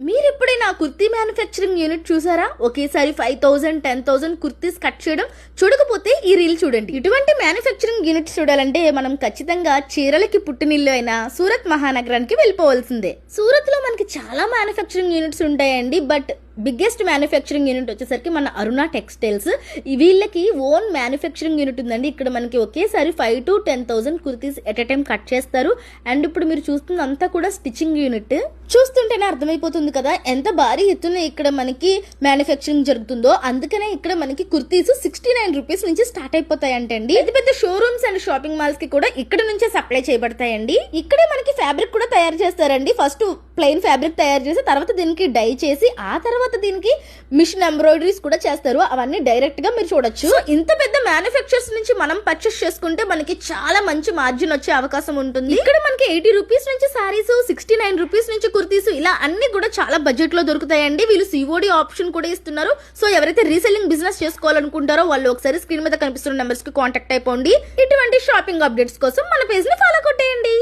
మీరెప్పుడైనా kurti manufacturing unit చూసారా? ఒకేసారి 5000 10,000 కుర్తీస్ కట్ చేయడం. చూడకపోతే ఈ రీల్ చూడండి. ఇటువంటి మ్యానుఫ్యాక్చరింగ్ యూనిట్స్ చూడాలంటే మనం ఖచ్చితంగా చీరలకి పుట్టినిల్లు అయిన సూరత్ మహానగరానికి వెళ్ళిపోవాల్సిందే. సూరత్ లో మనకి చాలా మ్యానుఫ్యాక్చరింగ్ యూనిట్స్ ఉంటాయండి. బట్ బిగ్గెస్ట్ మ్యానుఫ్యాక్చరింగ్ యూనిట్ వచ్చేసరికి మన అరుణ టెక్స్టైల్స్. వీళ్ళకి ఓన్ మ్యానుఫ్యాక్చరింగ్ యూనిట్ ఉందండి. ఇక్కడ మనకి ఒకేసారి 5 to 10,000 kurtis at a time cut చేస్తారు. అండ్ ఇప్పుడు మీరు చూస్తుంది అంతా కూడా స్టిచ్చింగ్ యూనిట్. చూస్తుంటేనే అర్థమైపోతుంది కదా ఎంత భారీ ఎత్తున ఇక్కడ మనకి మ్యానుఫ్యాక్చరింగ్ జరుగుతుందో. అందుకనే ఇక్కడ మనకి కుర్తీస్ 69 రూపీస్ నుంచి స్టార్ట్ అయిపోతాయంటండి. పెద్ద పెద్ద షోరూమ్స్ అండ్ షాపింగ్ మాల్స్ కి కూడా ఇక్కడ నుంచే సప్లై చేయబడతాయండి. ఇక్కడే మనకి ఫ్యాబ్రిక్ కూడా తయారు చేస్తారండి. ఫస్ట్ ప్లెయిన్ ఫ్యాబ్రిక్ తయారు చేసి తర్వాత దీనికి డై చేసి ఆ తర్వాత దీనికి మిషన్ ఎంబ్రాయిడరీస్ కూడా చేస్తారు. అవన్నీ డైరెక్ట్ గా మీరు చూడొచ్చు. ఇంత పెద్ద మ్యానుఫ్యాక్చర్స్ నుంచి మనం పర్చేస్ చేసుకుంటే మనకి చాలా మంచి మార్జిన్ వచ్చే అవకాశం ఉంటుంది. ఇక్కడ మనకి 80 రూపీస్ నుంచి సారీస్, 69 రూపీస్ నుంచి కుర్తీస్, ఇలా అన్ని కూడా చాలా బడ్జెట్ లో దొరుకుతాయండి. వీళ్ళు సిఓడి ఆప్షన్ కూడా ఇస్తున్నారు. సో ఎవరైతే రీసెల్లింగ్ బిజినెస్ చేసుకోవాలనుకుంటారో వాళ్ళు ఒకసారి స్క్రీన్ మీద కనిపిస్తున్న నెంబర్స్ కి కాంటాక్ట్ అయిపోండి. ఇటువంటి షాపింగ్ అప్డేట్స్ కోసం మన పేజ్ ని ఫాలో కొట్టేయండి.